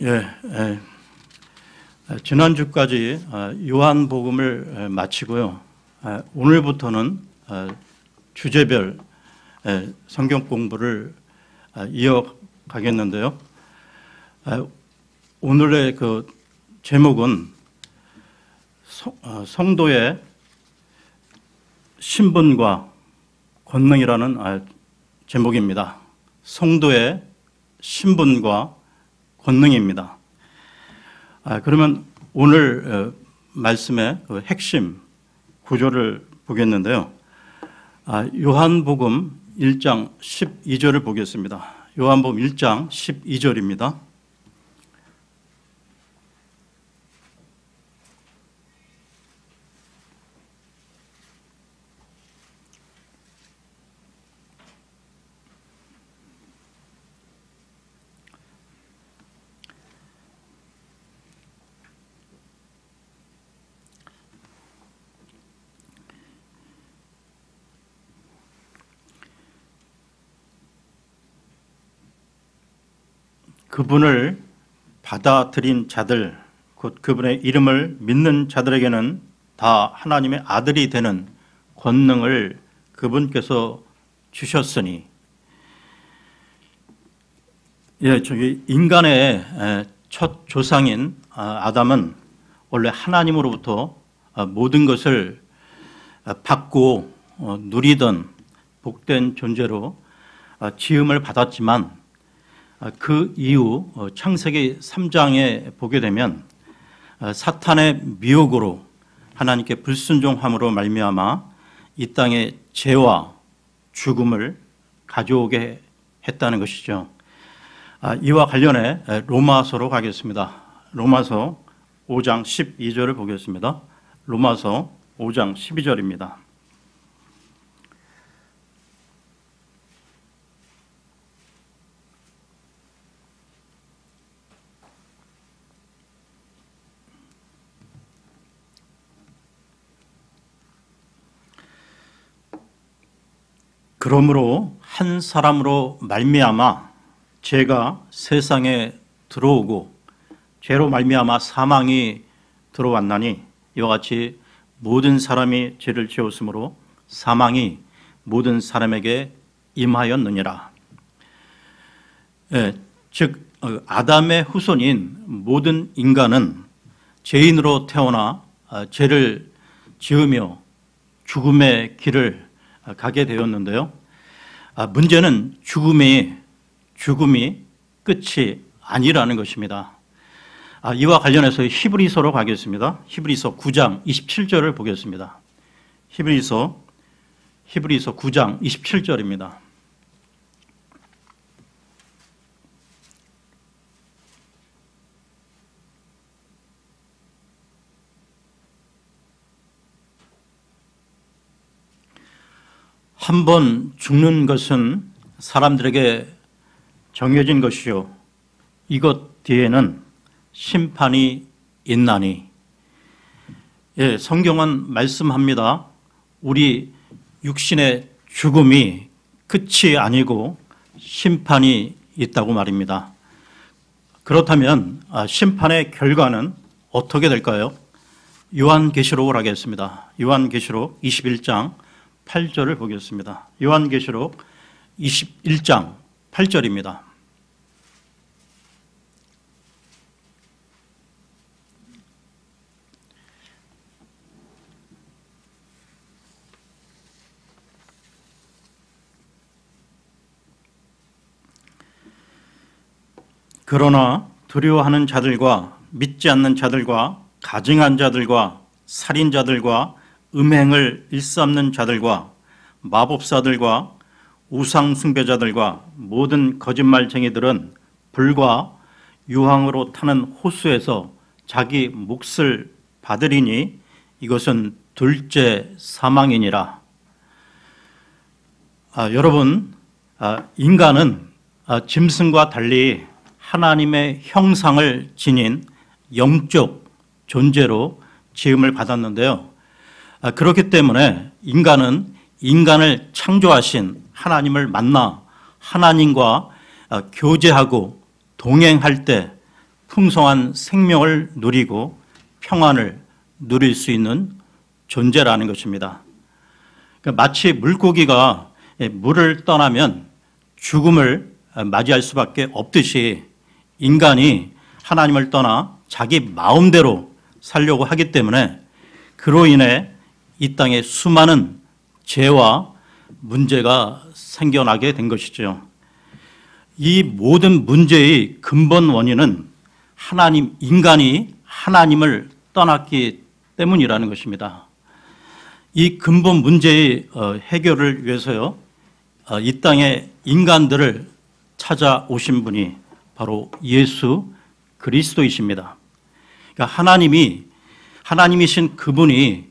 예, 지난주까지 요한복음을 마치고요. 오늘부터는 주제별 성경 공부를 이어가겠는데요. 오늘의 그 제목은 성도의 신분과 권능이라는 제목입니다. 성도의 신분과 권능입니다. 그러면 오늘 말씀의 그 핵심 구조를 보겠는데요. 요한복음 1장 12절을 보겠습니다. 요한복음 1장 12절입니다. 그분을 받아들인 자들, 곧 그분의 이름을 믿는 자들에게는 다 하나님의 아들이 되는 권능을 그분께서 주셨으니, 저기 인간의 첫 조상인 아담은 원래 하나님으로부터 모든 것을 받고 누리던 복된 존재로 지음을 받았지만, 그 이후 창세기 3장에 보게 되면 사탄의 미혹으로 하나님께 불순종함으로 말미암아 이 땅에 죄와 죽음을 가져오게 했다는 것이죠. 이와 관련해 로마서로 가겠습니다. 로마서 5장 12절을 보겠습니다. 로마서 5장 12절입니다. 그러므로 한 사람으로 말미암아 죄가 세상에 들어오고 죄로 말미암아 사망이 들어왔나니 이와 같이 모든 사람이 죄를 지었으므로 사망이 모든 사람에게 임하였느니라. 즉 아담의 후손인 모든 인간은 죄인으로 태어나 죄를 지으며 죽음의 길을 가게 되었는데요. 문제는 죽음이 끝이 아니라는 것입니다. 이와 관련해서 히브리서로 가겠습니다. 히브리서 9장 27절을 보겠습니다. 히브리서 9장 27절입니다. 한 번 죽는 것은 사람들에게 정해진 것이요 이것 뒤에는 심판이 있나니. 성경은 말씀합니다. 우리 육신의 죽음이 끝이 아니고 심판이 있다고 말입니다. 그렇다면 심판의 결과는 어떻게 될까요? 요한계시록을 하겠습니다. 요한계시록 21장 8절을 보겠습니다. 요한계시록 21장 8절입니다. 그러나 두려워하는 자들과 믿지 않는 자들과 가증한 자들과 살인자들과 음행을 일삼는 자들과 마법사들과 우상숭배자들과 모든 거짓말쟁이들은 불과 유황으로 타는 호수에서 자기 몫을 받으리니 이것은 둘째 사망이니라. 여러분, 인간은 짐승과 달리 하나님의 형상을 지닌 영적 존재로 지음을 받았는데요. 그렇기 때문에 인간은 인간을 창조하신 하나님을 만나 하나님과 교제하고 동행할 때 풍성한 생명을 누리고 평안을 누릴 수 있는 존재라는 것입니다. 마치 물고기가 물을 떠나면 죽음을 맞이할 수밖에 없듯이 인간이 하나님을 떠나 자기 마음대로 살려고 하기 때문에 그로 인해 이 땅에 수많은 죄와 문제가 생겨나게 된 것이죠. 이 모든 문제의 근본 원인은 인간이 하나님을 떠났기 때문이라는 것입니다. 이 근본 문제의 해결을 위해서요, 이 땅에 인간들을 찾아오신 분이 바로 예수 그리스도이십니다. 그러니까 하나님이신 그분이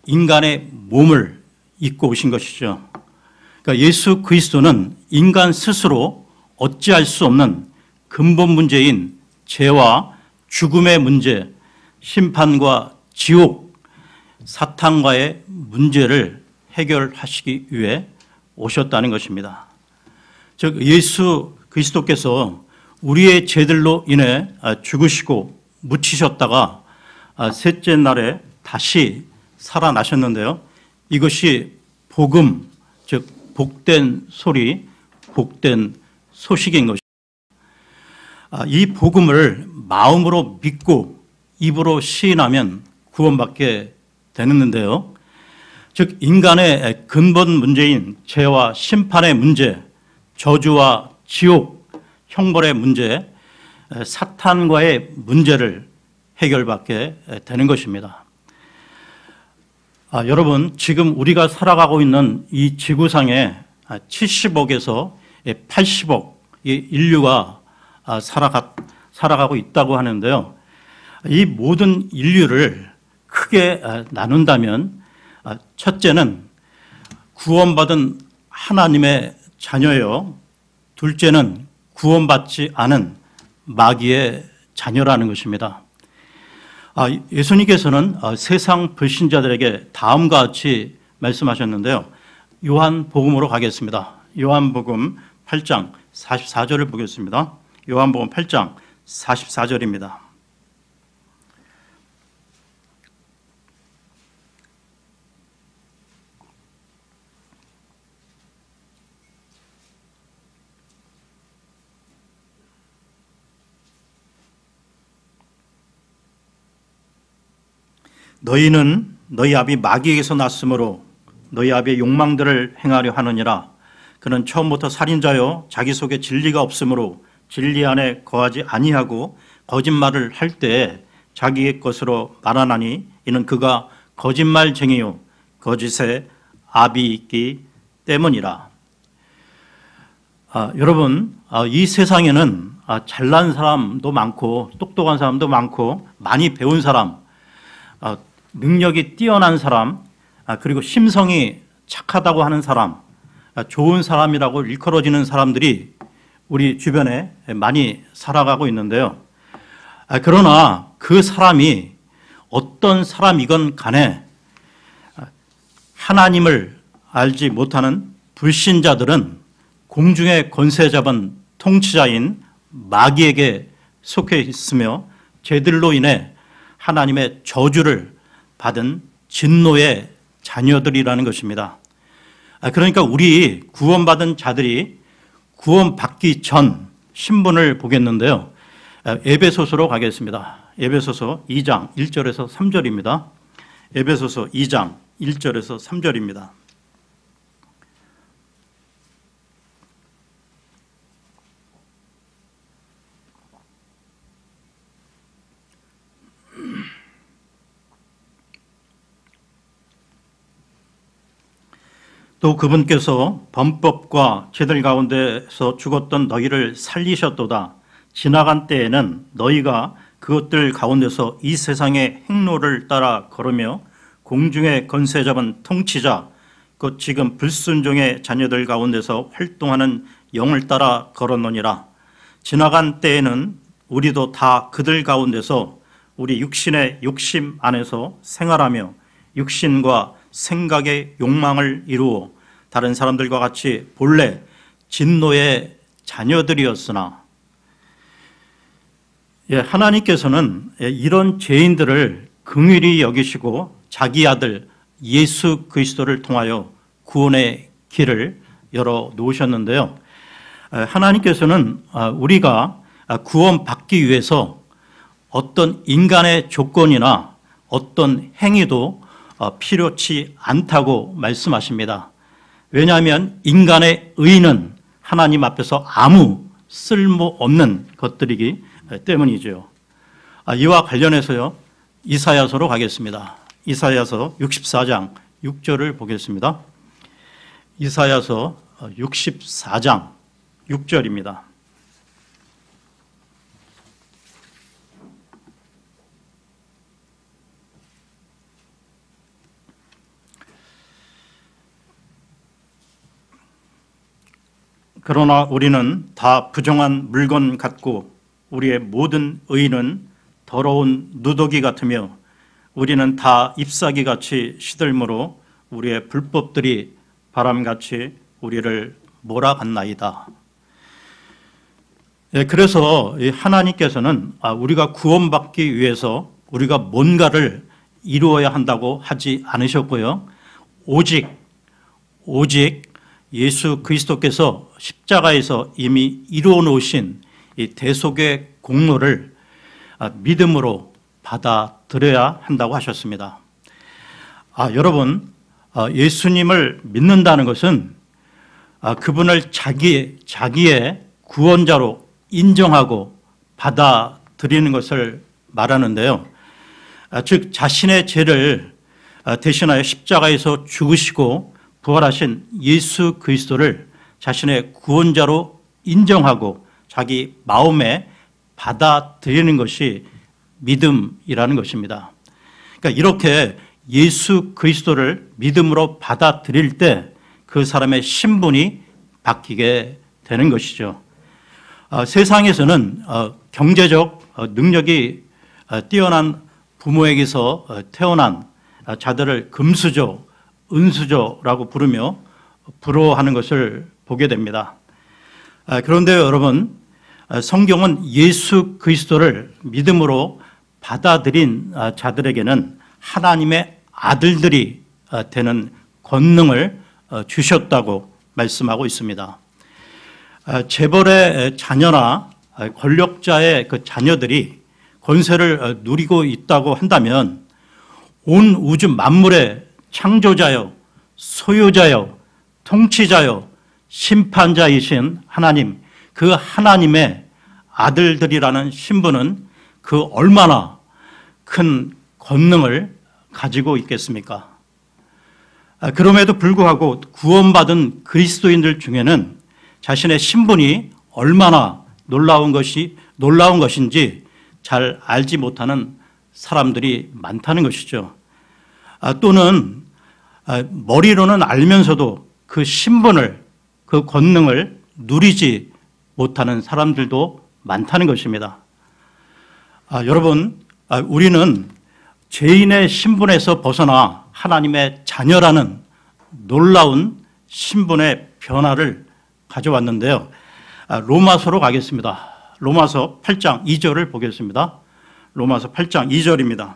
인간의 몸을 입고 오신 것이죠. 그러니까 예수 그리스도는 인간 스스로 어찌할 수 없는 근본 문제인 죄와 죽음의 문제, 심판과 지옥, 사탄과의 문제를 해결하시기 위해 오셨다는 것입니다. 즉 예수 그리스도께서 우리의 죄들로 인해 죽으시고 묻히셨다가 셋째 날에 다시 살아나셨는데요. 이것이 복음, 즉 복된 소리, 복된 소식인 것입니다. 이 복음을 마음으로 믿고 입으로 시인하면 구원받게 되는데요. 즉 인간의 근본 문제인 죄와 심판의 문제, 저주와 지옥, 형벌의 문제, 사탄과의 문제를 해결받게 되는 것입니다. 여러분, 지금 우리가 살아가고 있는 이 지구상에 70억에서 80억의 인류가 살아가고 있다고 하는데요. 이 모든 인류를 크게 나눈다면 첫째는 구원받은 하나님의 자녀요. 둘째는 구원받지 않은 마귀의 자녀라는 것입니다. 예수님께서는 세상 불신자들에게 다음과 같이 말씀하셨는데요. 요한복음으로 가겠습니다. 요한복음 8장 44절을 보겠습니다. 요한복음 8장 44절입니다. 너희는 너희 아비 마귀에게서 났으므로 너희 아비의 욕망들을 행하려 하느니라. 그는 처음부터 살인자요 자기 속에 진리가 없으므로 진리 안에 거하지 아니하고 거짓말을 할 때 자기의 것으로 말하나니 이는 그가 거짓말쟁이요 거짓의 압이 있기 때문이라. 여러분, 이 세상에는 잘난 사람도 많고 똑똑한 사람도 많고 많이 배운 사람, 능력이 뛰어난 사람, 그리고 심성이 착하다고 하는 사람, 좋은 사람이라고 일컬어지는 사람들이 우리 주변에 많이 살아가고 있는데요. 그러나 그 사람이 어떤 사람이건 간에 하나님을 알지 못하는 불신자들은 공중의 권세 잡은 통치자인 마귀에게 속해 있으며 죄들로 인해 하나님의 저주를 받은 진노의 자녀들이라는 것입니다. 그러니까 우리 구원받은 자들이 구원받기 전 신분을 보겠는데요. 에베소서로 가겠습니다. 에베소서 2장 1절에서 3절입니다. 에베소서 2장 1절에서 3절입니다. 또 그분께서 범법과 죄들 가운데서 죽었던 너희를 살리셨도다. 지나간 때에는 너희가 그것들 가운데서 이 세상의 행로를 따라 걸으며 공중의 권세 잡은 통치자 곧 지금 불순종의 자녀들 가운데서 활동하는 영을 따라 걸었느니라. 지나간 때에는 우리도 다 그들 가운데서 우리 육신의 욕심 안에서 생활하며 육신과 생각의 욕망을 이루어 다른 사람들과 같이 본래 진노의 자녀들이었으나 하나님께서는 이런 죄인들을 긍휼히 여기시고 자기 아들 예수 그리스도를 통하여 구원의 길을 열어 놓으셨는데요. 하나님께서는 우리가 구원받기 위해서 어떤 인간의 조건이나 어떤 행위도 필요치 않다고 말씀하십니다. 왜냐하면 인간의 의는 하나님 앞에서 아무 쓸모없는 것들이기 때문이죠. 이와 관련해서요, 이사야서로 가겠습니다. 이사야서 64장 6절을 보겠습니다. 이사야서 64장 6절입니다. 그러나 우리는 다 부정한 물건 같고 우리의 모든 의는 더러운 누더기 같으며 우리는 다 잎사귀같이 시들므로 우리의 불법들이 바람같이 우리를 몰아갔나이다. 그래서 하나님께서는 우리가 구원받기 위해서 우리가 뭔가를 이루어야 한다고 하지 않으셨고요. 오직 예수 그리스도께서 십자가에서 이미 이루어 놓으신 이 대속의 공로를 믿음으로 받아들여야 한다고 하셨습니다. 여러분, 예수님을 믿는다는 것은 그분을 자기의 구원자로 인정하고 받아들이는 것을 말하는데요. 즉 자신의 죄를 대신하여 십자가에서 죽으시고 부활하신 예수 그리스도를 자신의 구원자로 인정하고 자기 마음에 받아들이는 것이 믿음이라는 것입니다. 그러니까 이렇게 예수 그리스도를 믿음으로 받아들일 때 그 사람의 신분이 바뀌게 되는 것이죠. 세상에서는 경제적 능력이 뛰어난 부모에게서 태어난 자들을 금수저, 은수저라고 부르며 부러워하는 것을 보게 됩니다. 그런데 여러분, 성경은 예수 그리스도를 믿음으로 받아들인 자들에게는 하나님의 아들들이 되는 권능을 주셨다고 말씀하고 있습니다. 재벌의 자녀나 권력자의 그 자녀들이 권세를 누리고 있다고 한다면 온 우주 만물의 창조자요, 소유자요, 통치자요, 심판자이신 하나님, 그 하나님의 아들들이라는 신분은 그 얼마나 큰 권능을 가지고 있겠습니까? 그럼에도 불구하고 구원받은 그리스도인들 중에는 자신의 신분이 얼마나 놀라운 것인지 잘 알지 못하는 사람들이 많다는 것이죠. 또는 머리로는 알면서도 그 신분을, 그 권능을 누리지 못하는 사람들도 많다는 것입니다. 여러분, 우리는 죄인의 신분에서 벗어나 하나님의 자녀라는 놀라운 신분의 변화를 가져왔는데요. 로마서로 가겠습니다. 로마서 8장 2절을 보겠습니다. 로마서 8장 2절입니다.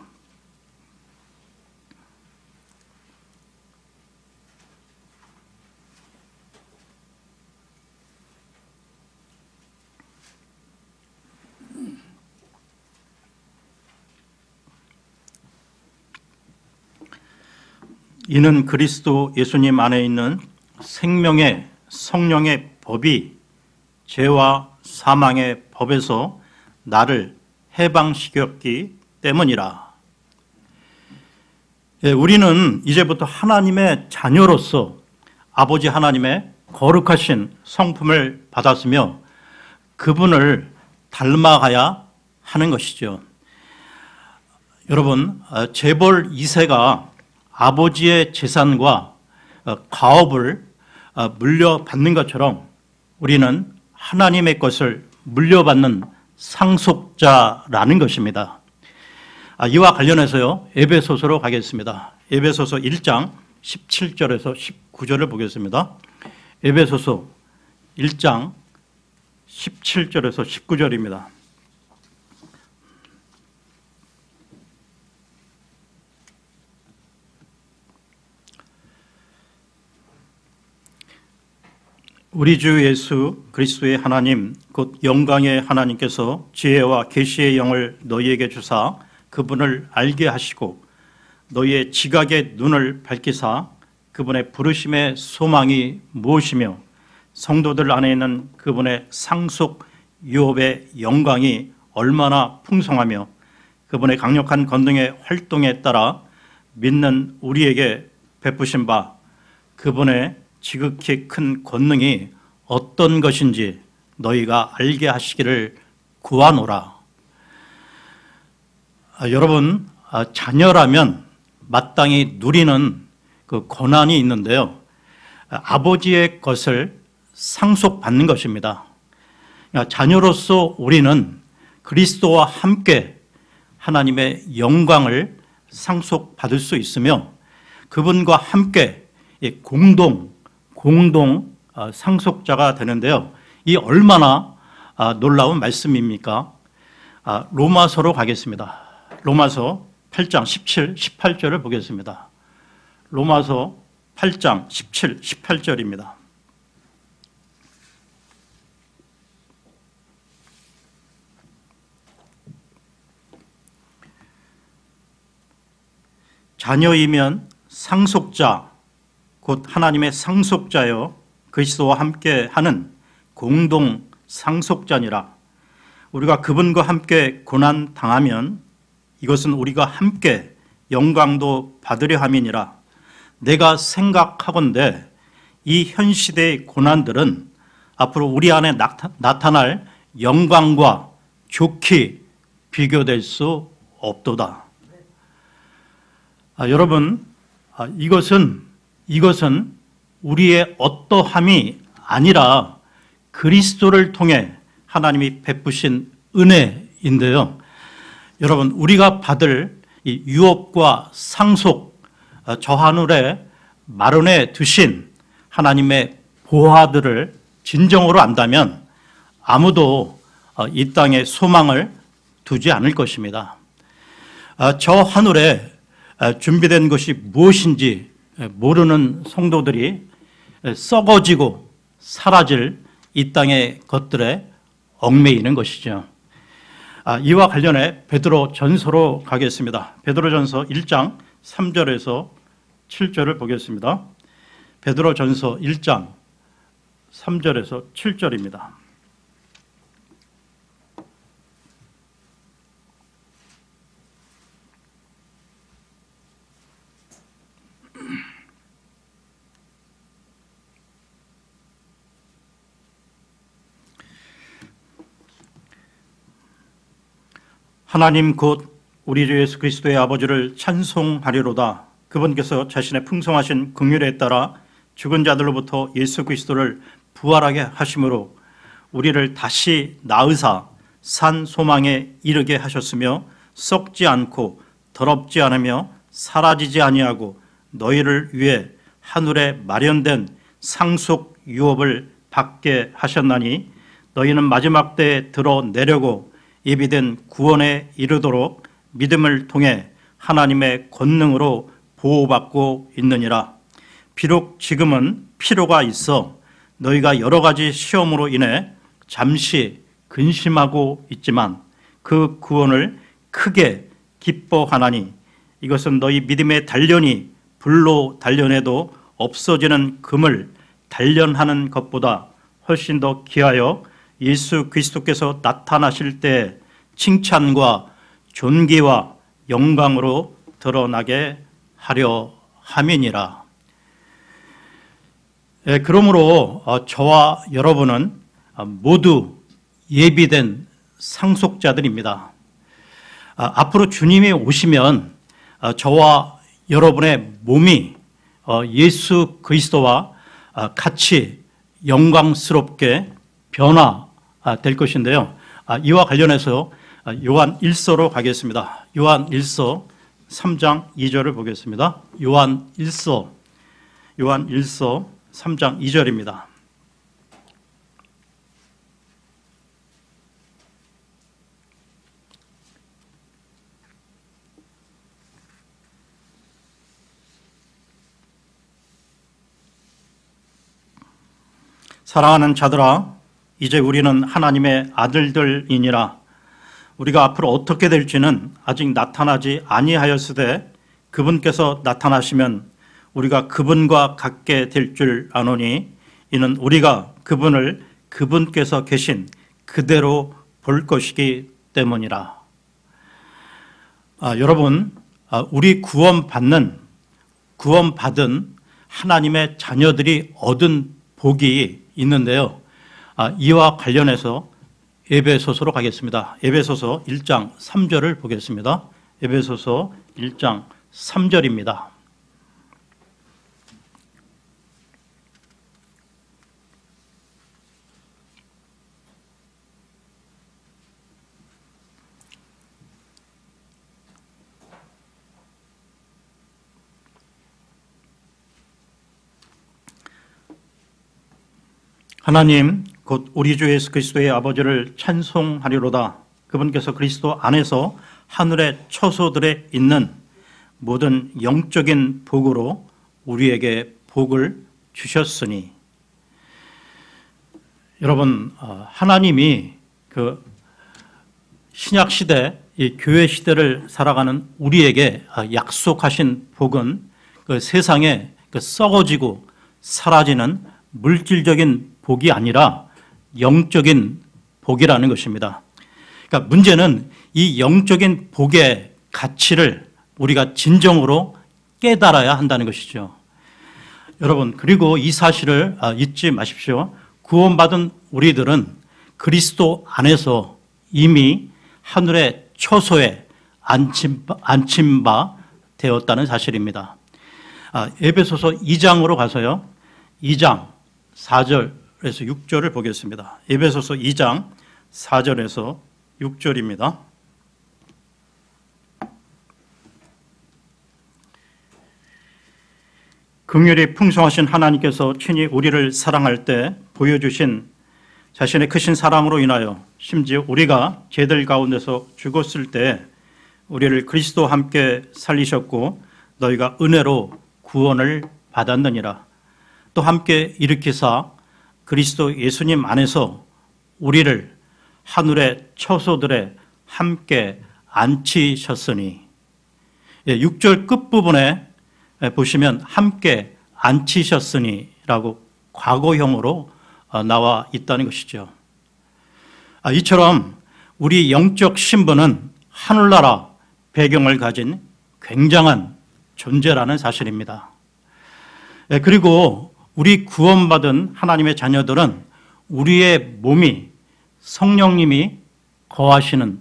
이는 그리스도 예수님 안에 있는 생명의 성령의 법이 죄와 사망의 법에서 나를 해방시켰기 때문이라. 우리는 이제부터 하나님의 자녀로서 아버지 하나님의 거룩하신 성품을 받았으며 그분을 닮아가야 하는 것이죠. 여러분, 재벌 2세가 아버지의 재산과 가업을 물려받는 것처럼 우리는 하나님의 것을 물려받는 상속자라는 것입니다. 이와 관련해서요, 에베소서로 가겠습니다. 에베소서 1장 17절에서 19절을 보겠습니다. 에베소서 1장 17절에서 19절입니다. 우리 주 예수 그리스도의 하나님 곧 영광의 하나님께서 지혜와 계시의 영을 너희에게 주사 그분을 알게 하시고 너희의 지각의 눈을 밝히사 그분의 부르심의 소망이 무엇이며 성도들 안에 있는 그분의 상속 유업의 영광이 얼마나 풍성하며 그분의 강력한 권능의 활동에 따라 믿는 우리에게 베푸신 바 그분의 지극히 큰 권능이 어떤 것인지 너희가 알게 하시기를 구하노라. 여러분, 자녀라면 마땅히 누리는 그 권한이 있는데요. 아버지의 것을 상속받는 것입니다. 자녀로서 우리는 그리스도와 함께 하나님의 영광을 상속받을 수 있으며 그분과 함께 공동 상속자가 되는데요. 이 얼마나 놀라운 말씀입니까? 로마서로 가겠습니다. 로마서 8장 17, 18절을 보겠습니다. 로마서 8장 17, 18절입니다. 자녀이면 상속자, 곧 하나님의 상속자여 그리스도와 함께 하는 공동 상속자니라. 우리가 그분과 함께 고난 당하면 이것은 우리가 함께 영광도 받으려 함이니라. 내가 생각하건대 이 현 시대의 고난들은 앞으로 우리 안에 나타날 영광과 좋게 비교될 수 없도다. 여러분, 이것은 우리의 어떠함이 아니라 그리스도를 통해 하나님이 베푸신 은혜인데요. 여러분, 우리가 받을 이 유업과 상속, 저 하늘에 마련해 두신 하나님의 보화들을 진정으로 안다면 아무도 이 땅에 소망을 두지 않을 것입니다. 저 하늘에 준비된 것이 무엇인지 모르는 성도들이 썩어지고 사라질 이 땅의 것들에 얽매이는 것이죠. 이와 관련해 베드로 전서로 가겠습니다. 베드로 전서 1장 3절에서 7절을 보겠습니다. 베드로 전서 1장 3절에서 7절입니다. 하나님 곧 우리 주 예수 그리스도의 아버지를 찬송하리로다. 그분께서 자신의 풍성하신 긍휼에 따라 죽은 자들로부터 예수 그리스도를 부활하게 하심으로 우리를 다시 낳으사 산 소망에 이르게 하셨으며 썩지 않고 더럽지 않으며 사라지지 아니하고 너희를 위해 하늘에 마련된 상속 유업을 받게 하셨나니 너희는 마지막 때에 드러내려고 예비된 구원에 이르도록 믿음을 통해 하나님의 권능으로 보호받고 있느니라. 비록 지금은 필요가 있어 너희가 여러 가지 시험으로 인해 잠시 근심하고 있지만 그 구원을 크게 기뻐하나니 이것은 너희 믿음의 단련이 불로 단련해도 없어지는 금을 단련하는 것보다 훨씬 더 귀하여 예수 그리스도께서 나타나실 때 칭찬과 존귀와 영광으로 드러나게 하려 함이니라. 그러므로 저와 여러분은 모두 예비된 상속자들입니다. 앞으로 주님이 오시면 저와 여러분의 몸이 예수 그리스도와 같이 영광스럽게 변화될 것인데요. 이와 관련해서 요한 1서로 가겠습니다. 요한 1서 3장 2절을 보겠습니다. 요한 1서 3장 2절입니다. 사랑하는 자들아, 이제 우리는 하나님의 아들들이니라. 우리가 앞으로 어떻게 될지는 아직 나타나지 아니하였으되 그분께서 나타나시면 우리가 그분과 같게 될 줄 아노니 이는 우리가 그분을 그분께서 계신 그대로 볼 것이기 때문이라. 여러분, 우리 구원받은 하나님의 자녀들이 얻은 복이 있는데요. 이와 관련해서 에베소서로 가겠습니다. 에베소서 1장 3절을 보겠습니다. 에베소서 1장 3절입니다. 하나님 곧 우리 주 예수 그리스도의 아버지를 찬송하리로다. 그분께서 그리스도 안에서 하늘의 처소들에 있는 모든 영적인 복으로 우리에게 복을 주셨으니. 여러분, 하나님이 그 신약 시대, 이 교회 시대를 살아가는 우리에게 약속하신 복은 그 세상에 그 썩어지고 사라지는 물질적인 복이 아니라 영적인 복이라는 것입니다. 그러니까 문제는 이 영적인 복의 가치를 우리가 진정으로 깨달아야 한다는 것이죠. 여러분, 그리고 이 사실을 잊지 마십시오. 구원받은 우리들은 그리스도 안에서 이미 하늘의 처소에 앉힌 바 되었다는 사실입니다. 에베소서 2장으로 가서요. 2장 4절에서 6절을 보겠습니다. 에베소서 2장 4절에서 6절입니다. 긍휼이 풍성하신 하나님께서 친히 우리를 사랑할 때 보여주신 자신의 크신 사랑으로 인하여 심지어 우리가 죄들 가운데서 죽었을 때 우리를 그리스도와 함께 살리셨고 너희가 은혜로 구원을 받았느니라. 또 함께 일으키사 그리스도 예수님 안에서 우리를 하늘의 처소들에 함께 앉히셨으니. 6절 끝부분에 보시면 함께 앉히셨으니라고 과거형으로 나와 있다는 것이죠. 이처럼 우리 영적 신분은 하늘나라 배경을 가진 굉장한 존재라는 사실입니다. 그리고 우리 구원받은 하나님의 자녀들은 우리의 몸이 성령님이 거하시는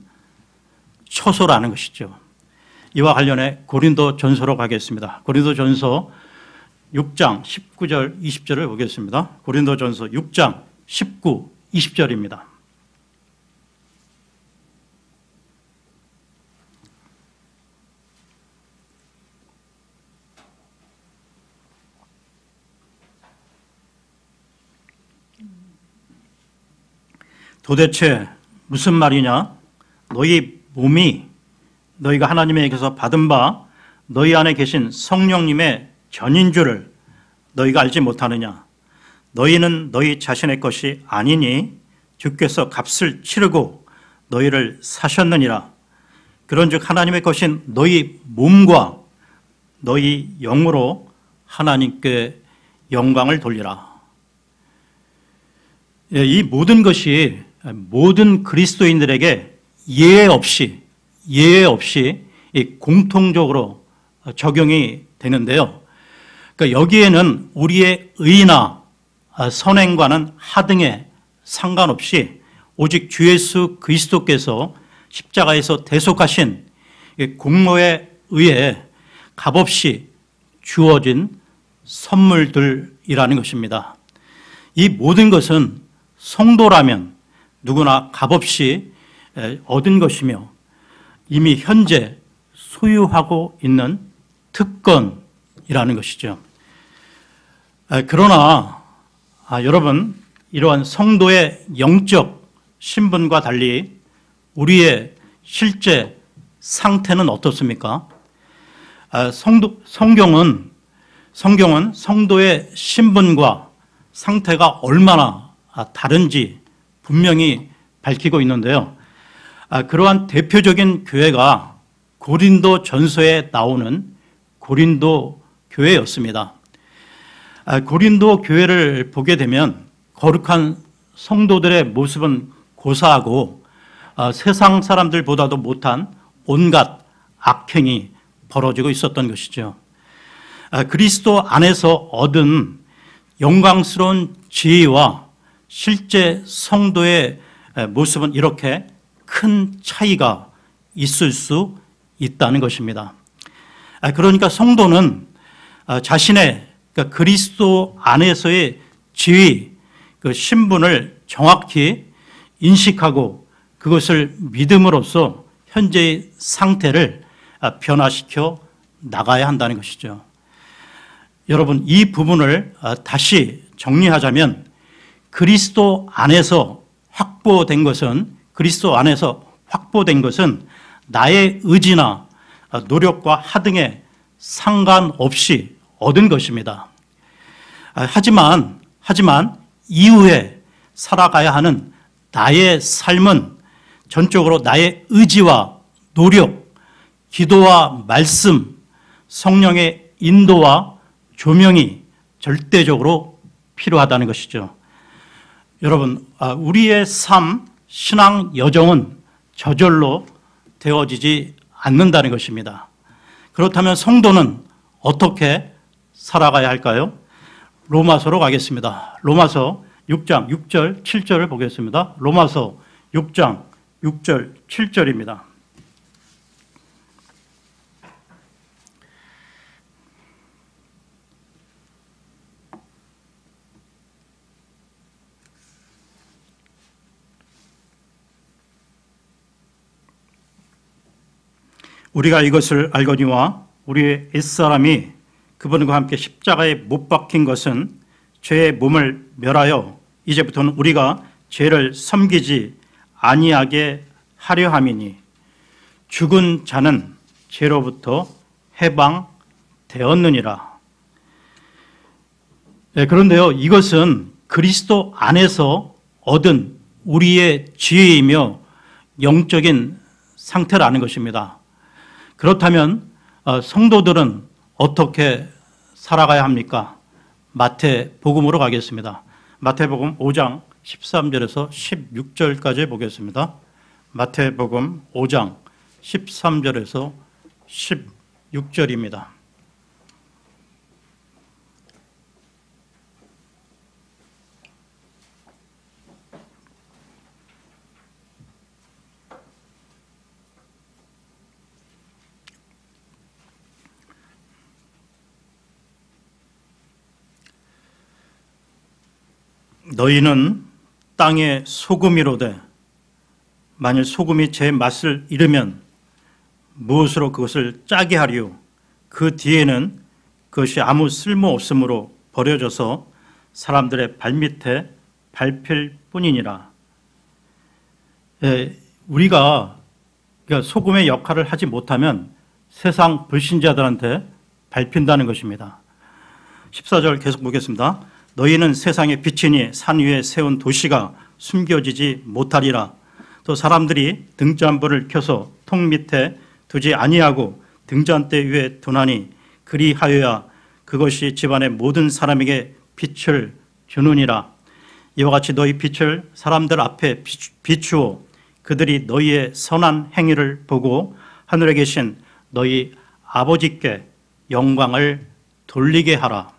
처소라는 것이죠. 이와 관련해 고린도전서로 가겠습니다. 고린도전서 6장 19절 20절을 보겠습니다. 고린도전서 6장 19, 20절입니다. 도대체 무슨 말이냐? 너희 몸이 너희가 하나님에게서 받은 바 너희 안에 계신 성령님의 전인 줄을 너희가 알지 못하느냐? 너희는 너희 자신의 것이 아니니 주께서 값을 치르고 너희를 사셨느니라. 그런즉 하나님의 것인 너희 몸과 너희 영으로 하나님께 영광을 돌리라. 이 모든 것이 모든 그리스도인들에게 예외 없이 공통적으로 적용이 되는데요. 그러니까 여기에는 우리의 의나 선행과는 하등에 상관없이 오직 주 예수 그리스도께서 십자가에서 대속하신 공로에 의해 값없이 주어진 선물들이라는 것입니다. 이 모든 것은 성도라면 누구나 값없이 얻은 것이며 이미 현재 소유하고 있는 특권이라는 것이죠. 그러나 여러분, 이러한 성도의 영적 신분과 달리 우리의 실제 상태는 어떻습니까? 성경은 성도의 신분과 상태가 얼마나 다른지 분명히 밝히고 있는데요. 그러한 대표적인 교회가 고린도 전서에 나오는 고린도 교회였습니다. 고린도 교회를 보게 되면 거룩한 성도들의 모습은 고사하고 세상 사람들보다도 못한 온갖 악행이 벌어지고 있었던 것이죠. 그리스도 안에서 얻은 영광스러운 지혜와 실제 성도의 모습은 이렇게 큰 차이가 있을 수 있다는 것입니다. 그러니까 성도는 자신의 그리스도 안에서의 지위, 그 신분을 정확히 인식하고 그것을 믿음으로써 현재의 상태를 변화시켜 나가야 한다는 것이죠. 여러분, 이 부분을 다시 정리하자면 그리스도 안에서 확보된 것은 나의 의지나 노력과 하등에 상관없이 얻은 것입니다. 하지만 이후에 살아가야 하는 나의 삶은 전적으로 나의 의지와 노력, 기도와 말씀, 성령의 인도와 조명이 절대적으로 필요하다는 것이죠. 여러분, 우리의 삶, 신앙 여정은 저절로 되어지지 않는다는 것입니다. 그렇다면 성도는 어떻게 살아가야 할까요? 로마서로 가겠습니다. 로마서 6장 6절 7절을 보겠습니다. 로마서 6장 6절 7절입니다. 우리가 이것을 알거니와 우리의 옛사람이 그분과 함께 십자가에 못 박힌 것은 죄의 몸을 멸하여 이제부터는 우리가 죄를 섬기지 아니하게 하려 함이니 죽은 자는 죄로부터 해방되었느니라. 그런데요, 이것은 그리스도 안에서 얻은 우리의 지혜이며 영적인 상태라는 것입니다. 그렇다면 성도들은 어떻게 살아가야 합니까? 마태복음으로 가겠습니다. 마태복음 5장 13절에서 16절까지 보겠습니다. 마태복음 5장 13절에서 16절입니다. 너희는 땅의 소금이로되 만일 소금이 제 맛을 잃으면 무엇으로 그것을 짜게 하리요? 그 뒤에는 그것이 아무 쓸모 없으므로 버려져서 사람들의 발밑에 밟힐 뿐이니라. 우리가 소금의 역할을 하지 못하면 세상 불신자들한테 밟힌다는 것입니다. 14절 계속 보겠습니다. 너희는 세상의 빛이니 산 위에 세운 도시가 숨겨지지 못하리라. 또 사람들이 등잔불을 켜서 통 밑에 두지 아니하고 등잔대 위에 두나니 그리하여야 그것이 집안의 모든 사람에게 빛을 주느니라. 이와 같이 너희 빛을 사람들 앞에 비추어 그들이 너희의 선한 행위를 보고 하늘에 계신 너희 아버지께 영광을 돌리게 하라.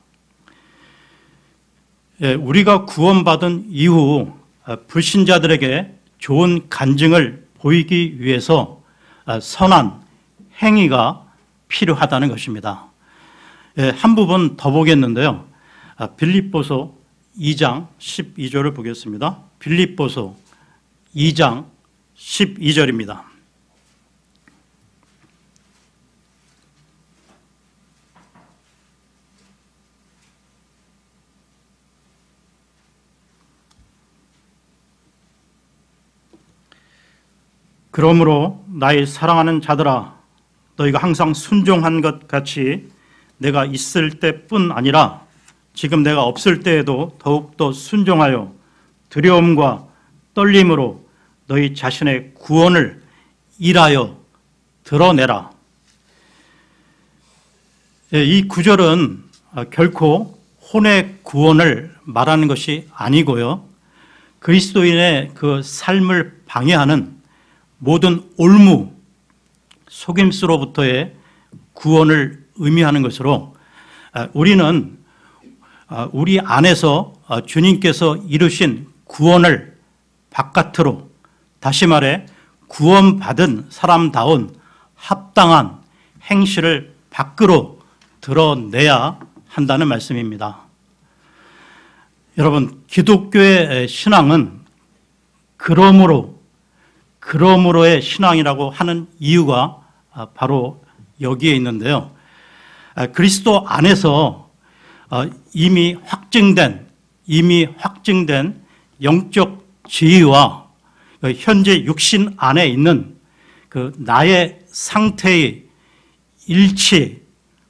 우리가 구원받은 이후 불신자들에게 좋은 간증을 보이기 위해서 선한 행위가 필요하다는 것입니다. 한 부분 더 보겠는데요. 빌립보서 2장 12절을 보겠습니다. 빌립보서 2장 12절입니다. 그러므로 나의 사랑하는 자들아, 너희가 항상 순종한 것 같이 내가 있을 때뿐 아니라 지금 내가 없을 때에도 더욱더 순종하여 두려움과 떨림으로 너희 자신의 구원을 일하여 드러내라. 이 구절은 결코 혼의 구원을 말하는 것이 아니고요. 그리스도인의 그 삶을 방해하는 모든 올무, 속임수로부터의 구원을 의미하는 것으로 우리는 우리 안에서 주님께서 이루신 구원을 바깥으로, 다시 말해 구원받은 사람다운 합당한 행실을 밖으로 드러내야 한다는 말씀입니다. 여러분, 기독교의 신앙은 그러므로의 신앙이라고 하는 이유가 바로 여기에 있는데요. 그리스도 안에서 이미 확증된 영적 지위와 현재 육신 안에 있는 그 나의 상태의 일치,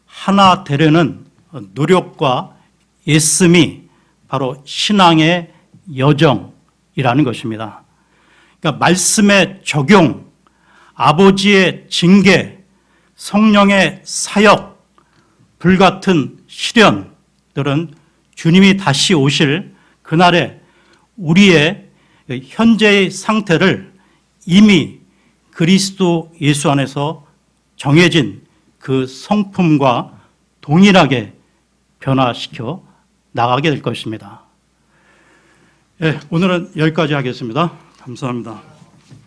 하나 되려는 노력과 애씀이 바로 신앙의 여정이라는 것입니다. 그러니까 말씀의 적용, 아버지의 징계, 성령의 사역, 불같은 시련들은 주님이 다시 오실 그날에 우리의 현재의 상태를 이미 그리스도 예수 안에서 정해진 그 성품과 동일하게 변화시켜 나가게 될 것입니다. 오늘은 여기까지 하겠습니다. 감사합니다.